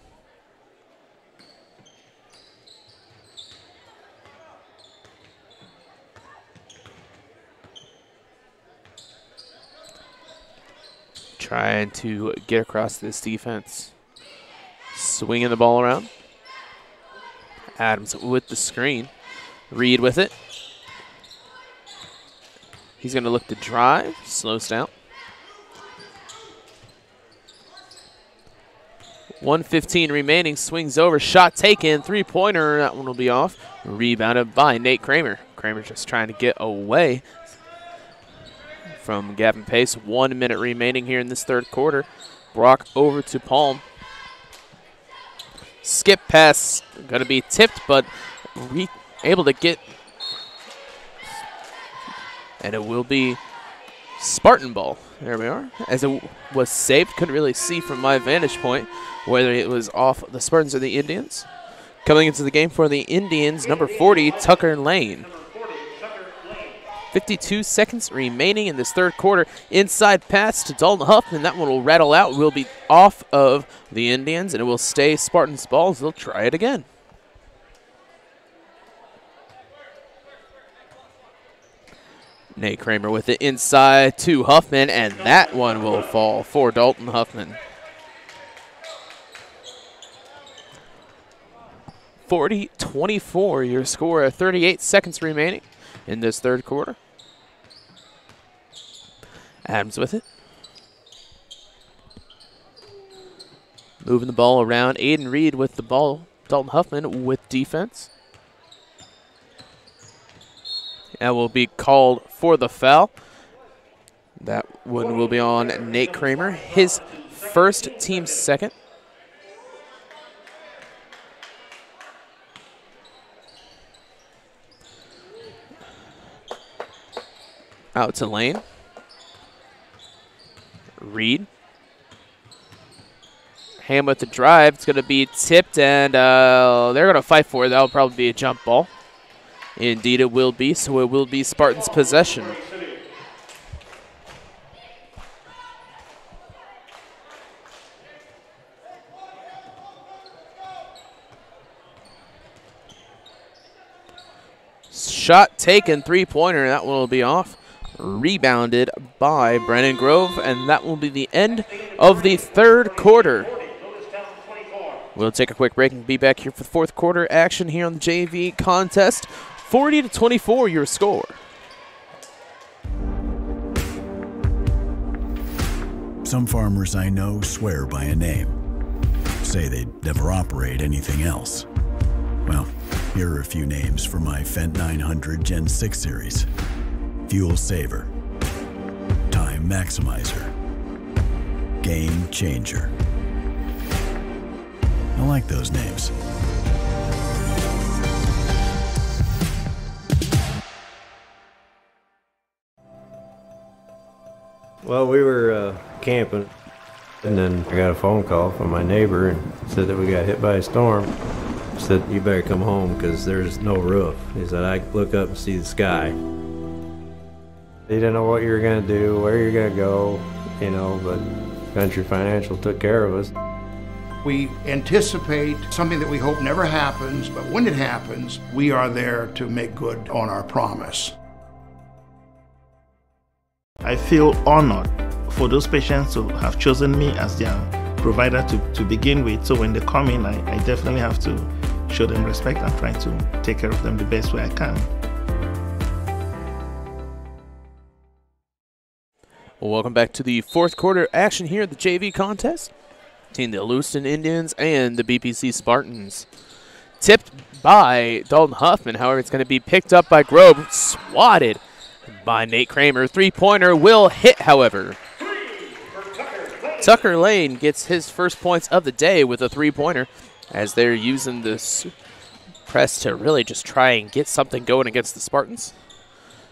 Trying to get across this defense. Swinging the ball around. Adams with the screen. Reed with it. He's going to look to drive. Slows down. 1:15 remaining. Swings over. Shot taken. Three-pointer. That one will be off. Rebounded by Nate Kramer. Kramer just trying to get away from Gavin Pace. 1 minute remaining here in this third quarter. Brock over to Palm. Skip pass, going to be tipped, but able to get, and it will be Spartan ball. There we are. As it was saved, couldn't really see from my vantage point whether it was off the Spartans or the Indians. Coming into the game for the Indians, number 40, Tucker Lane. 52 seconds remaining in this third quarter. Inside pass to Dalton Huffman. That one will rattle out. Will be off of the Indians, and it will stay Spartans' ball. They'll try it again. Nate Kramer with it inside to Huffman, and that one will fall for Dalton Huffman. 40-24, your score. 38 seconds remaining in this third quarter. Adams with it. Moving the ball around. Aiden Reed with the ball. Dalton Huffman with defense. That will be called for the foul. That one will be on Nate Kramer. His first, team second. Out to Lane. Reed. Ham with the drive. It's going to be tipped, and they're going to fight for it. That will probably be a jump ball. Indeed it will be, so it will be Spartans' possession. Shot taken, three-pointer, that one will be off. Rebounded by Brennan Grove, and that will be the end of the third quarter. We'll take a quick break and be back here for the fourth quarter action here on the JV contest. 40-24 your score. Some farmers I know swear by a name. Say they'd never operate anything else. Well, here are a few names for my Fendt 900 Gen 6 series. Fuel Saver, Time Maximizer, Game Changer. I like those names. Well, we were camping, and then I got a phone call from my neighbor and said that we got hit by a storm. Said, you better come home because there's no roof. He said, I look up and see the sky. He didn't know what you were going to do, where you're going to go, you know, but Venture Financial took care of us. We anticipate something that we hope never happens, but when it happens, we are there to make good on our promise. I feel honored for those patients who have chosen me as their provider to begin with. So when they come in, I definitely have to show them respect and try to take care of them the best way I can. Well, welcome back to the fourth quarter action here at the JV contest between the Lewiston Indians and the BPC Spartans. Tipped by Dalton Huffman. However, it's going to be picked up by Grove. Swatted by Nate Kramer. Three-pointer will hit, however. Tucker Lane gets his first points of the day with a three-pointer as they're using this press to really just try and get something going against the Spartans.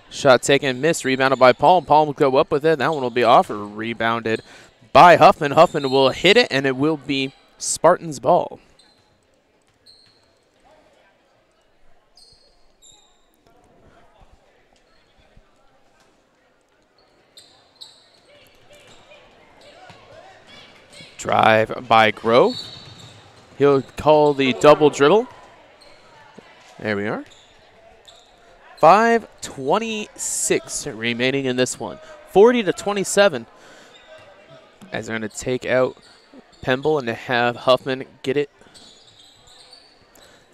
Shot taken, missed, rebounded by Palm. Palm will go up with it. That one will be off, rebounded by Huffman. Huffman will hit it, and it will be Spartans' ball. Drive by Grove. He'll call the double dribble. There we are. 5:26 remaining in this one. 40-27. As they're going to take out Pemble and have Huffman get it.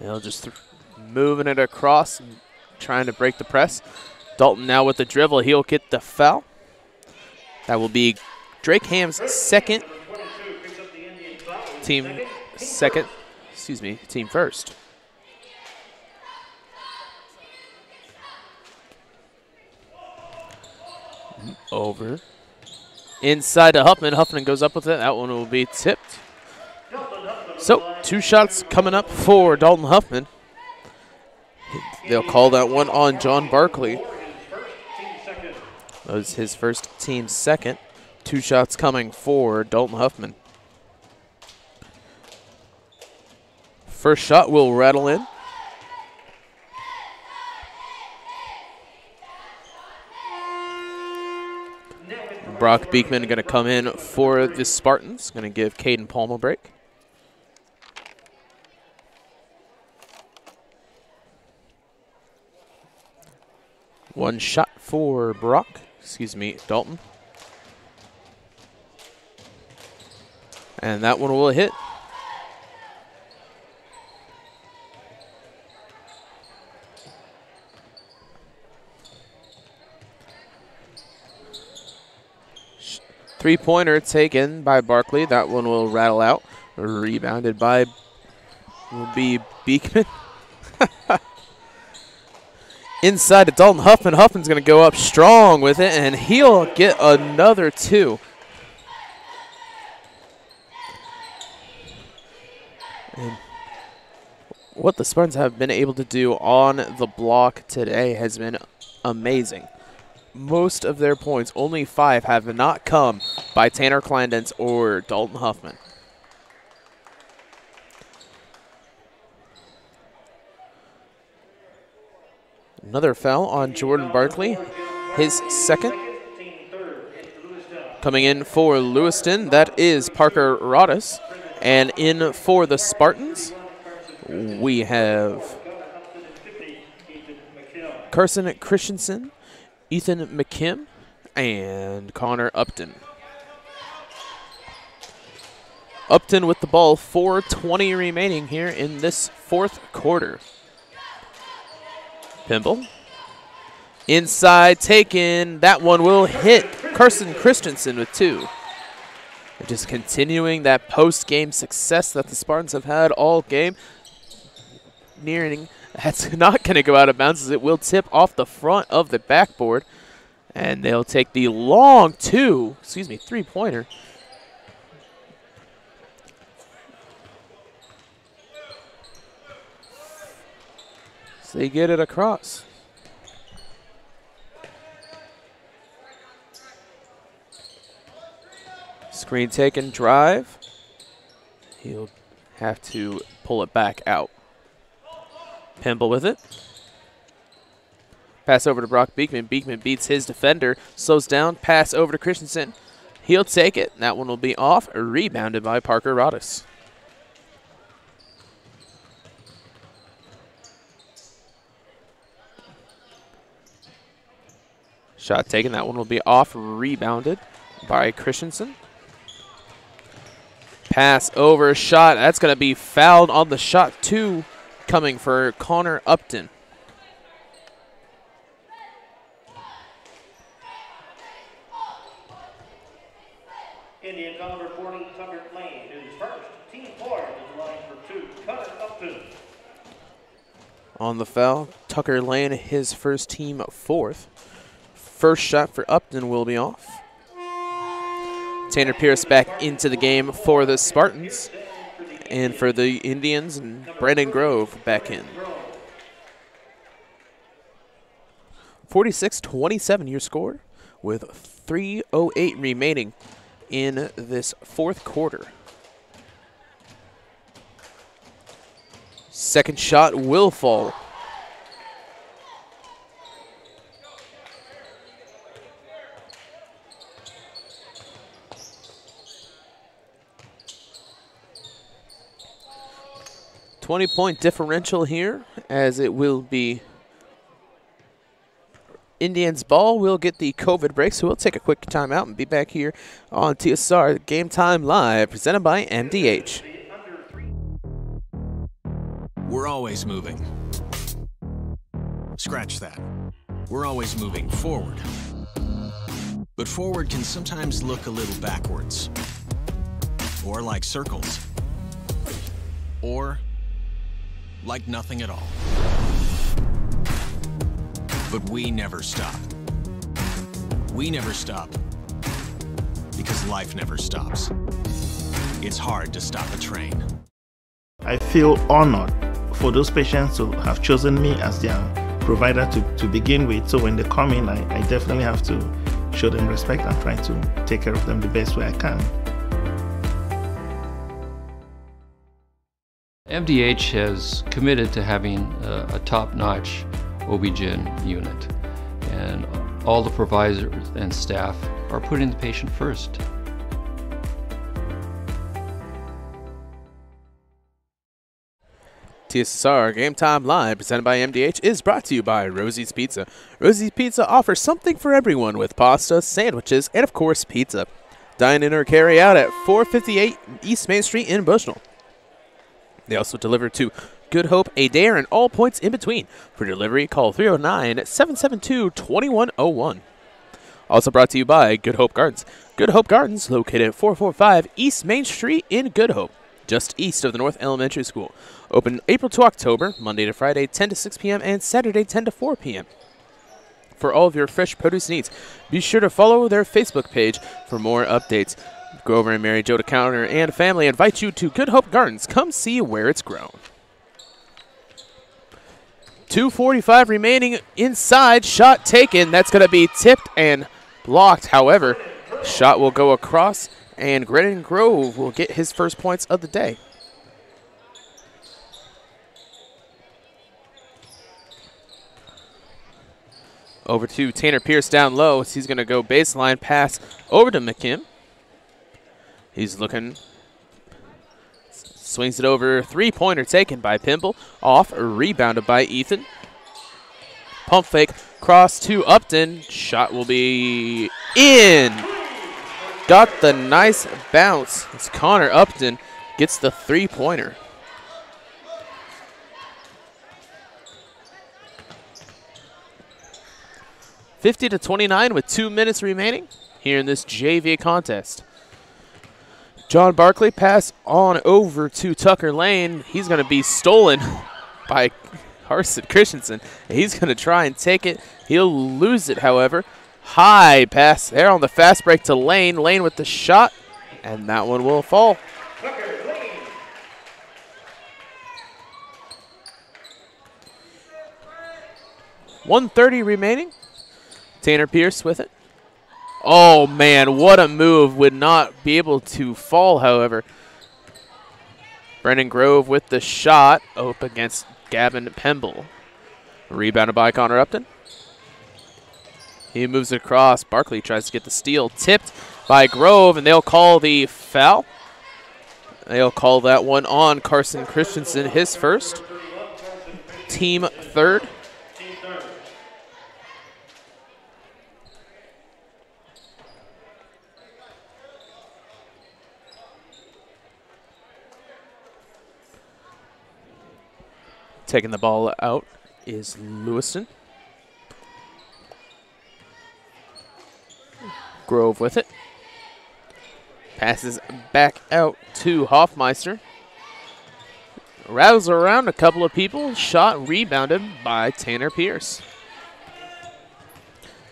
They'll just moving it across and trying to break the press. Dalton now with the dribble. He'll get the foul. That will be Drake Ham's team first. Over. Inside to Huffman. Huffman goes up with it. That one will be tipped. So 2 shots coming up for Dalton Huffman. They'll call that one on John Barkley. That was his first team second. 2 shots coming for Dalton Huffman. First shot will rattle in. Brock Beekman going to come in for the Spartans. Going to give Caden Palm a break. One shot for Dalton. And that one will hit. Three-pointer taken by Barkley. That one will rattle out. Rebounded by will be Beekman. Inside to Dalton Huffman. Huffman's going to go up strong with it, and he'll get another 2. And what the Spartans have been able to do on the block today has been amazing. Most of their points, only 5, have not come by Tanner Kleindenz or Dalton Huffman. Another foul on Jordan Barkley, his second. Coming in for Lewiston, that is Parker Rodis. And in for the Spartans, we have Carson Christensen, Ethan McKim, and Connor Upton. Upton with the ball, 4:20 remaining here in this fourth quarter. Pimble. Inside, taken. That one will hit Carson Christensen with 2. They're just continuing that post-game success that the Spartans have had all game. Nearing, that's not going to go out of bounds as it will tip off the front of the backboard. And they'll take the long 3-pointer. So they get it across. Screen taken, drive. He'll have to pull it back out. Pimble with it. Pass over to Brock Beekman. Beekman beats his defender, slows down, pass over to Christensen. He'll take it. That one will be off, rebounded by Parker Rodis. Shot taken. That one will be off, rebounded by Christensen. Pass over, shot. That's going to be fouled on the shot, 2 coming for Connor Upton. Indian foul reporting Tucker Lane, who's first. Team 4 is the line for 2. Connor Upton. On the foul, Tucker Lane, his first, team 4th. First shot for Upton will be off. Tanner Pierce back into the game for the Spartans. And for the Indians, and Brandon Grove back in. 46-27 your score with 3:08 remaining in this fourth quarter. Second shot will fall. 20-point differential here, as it will be Indians ball. We'll get the COVID break, so we'll take a quick timeout and be back here on TSR Game Time Live, presented by MDH. We're always moving. Scratch that. We're always moving forward. But forward can sometimes look a little backwards. Or like circles. Or like nothing at all. But we never stop. We never stop because life never stops. It's hard to stop a train. I feel honored for those patients who have chosen me as their provider to begin with. So when they come in, I definitely have to show them respect and try to take care of them the best way I can. MDH has committed to having a top-notch OB-GYN unit, and all the providers and staff are putting the patient first. TSR Game Time Live, presented by MDH, is brought to you by Rosie's Pizza. Rosie's Pizza offers something for everyone with pasta, sandwiches, and of course pizza. Dine in or carry out at 458 East Main Street in Bushnell. They also deliver to Good Hope, Adair, and all points in between. For delivery, call 309-772-2101. Also brought to you by Good Hope Gardens. Good Hope Gardens, located at 445 East Main Street in Good Hope, just east of the North Elementary School. Open April to October, Monday to Friday, 10 to 6 p.m., and Saturday, 10 to 4 p.m. For all of your fresh produce needs, be sure to follow their Facebook page for more updates. Grover and Mary Jo Counter and family invite you to Good Hope Gardens. Come see where it's grown. 2:45 remaining inside. Shot taken. That's going to be tipped and blocked. However, shot will go across, and Brennan Grove will get his first points of the day. Over to Tanner Pierce down low. He's going to go baseline pass over to McKim. He's looking. Swings it over. Three-pointer taken by Pimble. Off. Rebounded by Ethan. Pump fake. Cross to Upton. Shot will be in. Got the nice bounce. It's Connor Upton gets the three-pointer. (50-29) with 2 minutes remaining here in this JV contest. John Barkley pass on over to Tucker Lane. He's going to be stolen by Carson Christensen. He's going to try and take it. He'll lose it, however. High pass there on the fast break to Lane. Lane with the shot, and that one will fall. 1:30 remaining. Tanner Pierce with it. Oh, man, what a move. Would not be able to fall, however. Brennan Grove with the shot up against Gavin Pemble. Rebounded by Connor Upton. He moves it across. Barkley tries to get the steal. Tipped by Grove, and they'll call the foul. They'll call that one on Carson Christensen, his first. Team third. Taking the ball out is Lewiston. Grove with it. Passes back out to Hoffmeister. Rattles around a couple of people. Shot rebounded by Tanner Pierce.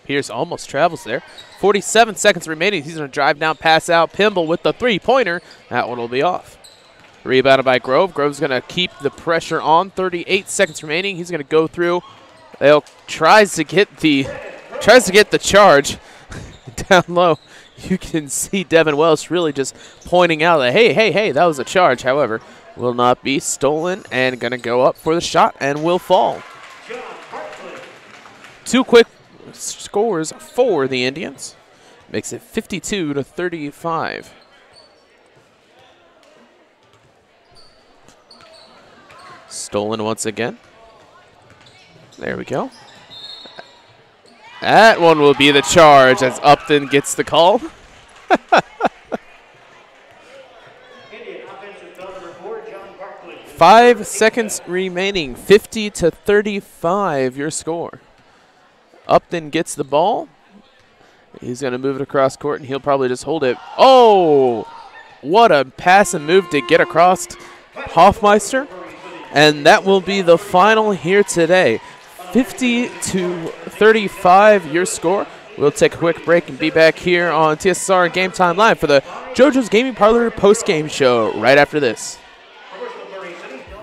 Pierce almost travels there. 47 seconds remaining. He's going to drive down, pass out. Pimble with the three-pointer. That one will be off. Rebounded by Grove. Grove's going to keep the pressure on. 38 seconds remaining. He's going to go through. Tries to get the charge down low. You can see Devin Welsh really just pointing out that, hey, that was a charge. However, will not be stolen and going to go up for the shot and will fall. Two quick scores for the Indians. Makes it 52-35. Stolen once again. There we go. That one will be the charge as Upton gets the call. 5 seconds remaining. 50-35 your score. Upton gets the ball. He's going to move it across court, and he'll probably just hold it. Oh, what a pass and move to get across Hoffmeister. And that will be the final here today. 50-35 your score. We'll take a quick break and be back here on TSSR Game Time Live for the JoJo's Gaming Parlor post-game show right after this.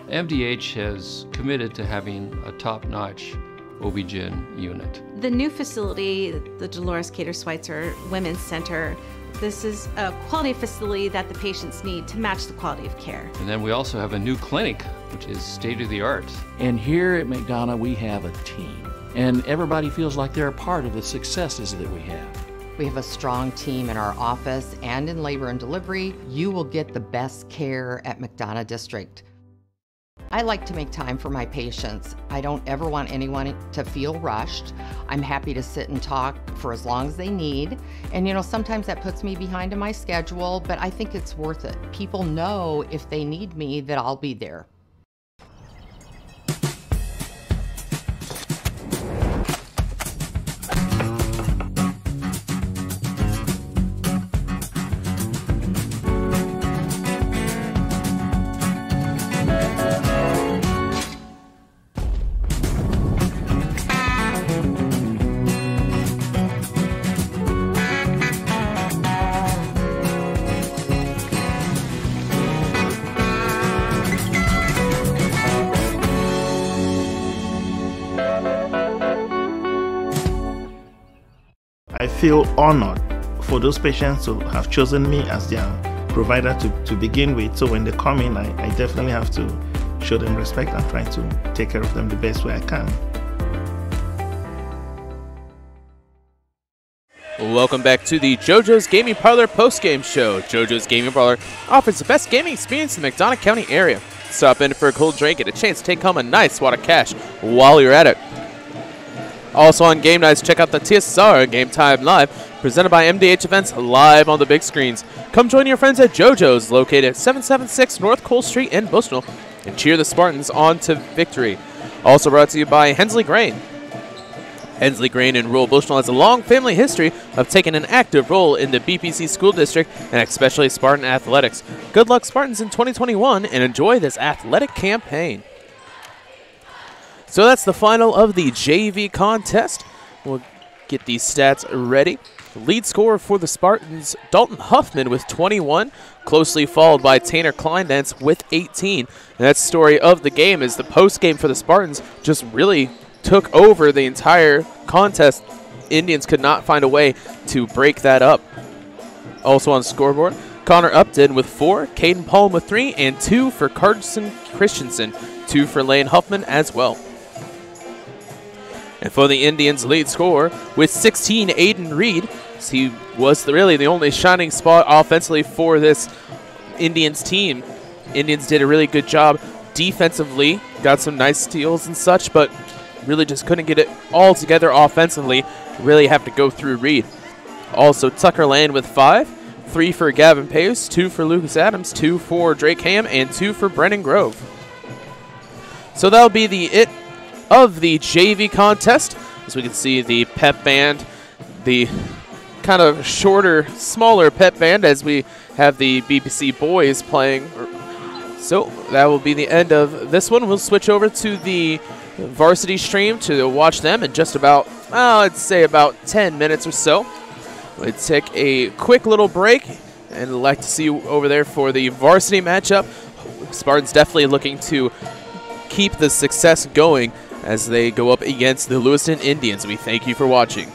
MDH has committed to having a top-notch OB-GYN unit. The new facility, the Dolores Cater Schweitzer Women's Center, this is a quality facility that the patients need to match the quality of care. And then we also have a new clinic, which is state-of-the-art. And here at McDonough, we have a team. And everybody feels like they're a part of the successes that we have. We have a strong team in our office and in labor and delivery. You will get the best care at McDonough District. I like to make time for my patients. I don't ever want anyone to feel rushed. I'm happy to sit and talk for as long as they need. And you know, sometimes that puts me behind in my schedule, but I think it's worth it. People know if they need me that I'll be there. I feel honored for those patients to have chosen me as their provider to begin with. So when they come in, I definitely have to show them respect and try to take care of them the best way I can. Welcome back to the JoJo's Gaming Parlor post-game show. JoJo's Gaming Parlor offers the best gaming experience in the McDonough County area. Stop in for a cold drink and a chance to take home a nice wad of cash while you're at it. Also on game nights, check out the TSSR Game Time Live, presented by MDH Events, live on the big screens. Come join your friends at JoJo's, located at 776 North Cole Street in Bushnell, and cheer the Spartans on to victory. Also brought to you by Hensley Grain. Hensley Grain in rural Bushnell has a long family history of taking an active role in the BPC school district and especially Spartan athletics. Good luck, Spartans, in 2021, and enjoy this athletic campaign. So that's the final of the JV contest. We'll get these stats ready. Lead scorer for the Spartans, Dalton Huffman with 21, closely followed by Tanner Kleindance with 18. And that's the story of the game, is the post game for the Spartans just really took over the entire contest. Indians could not find a way to break that up. Also on scoreboard, Connor Upton with 4, Caden Palm with 3, and 2 for Carson Christensen, 2 for Lane Huffman as well. And for the Indians, lead scorer with 16, Aiden Reed. He was really the only shining spot offensively for this Indians team. Indians did a really good job defensively, got some nice steals and such, but really just couldn't get it all together offensively. Really have to go through Reed. Also Tucker Lane with 5, 3 for Gavin Pace, 2 for Lucas Adams, 2 for Drake Ham, and 2 for Brennan Grove. So that'll be it of the JV contest. As we can see, the pep band, the kind of shorter, smaller pep band, as we have the BPC boys playing. So that will be the end of this one. We'll switch over to the varsity stream to watch them in just about, I'd say about 10 minutes or so. We'll take a quick little break, and I'd like to see you over there for the varsity matchup. Spartans definitely looking to keep the success going as they go up against the Lewiston Indians. We thank you for watching.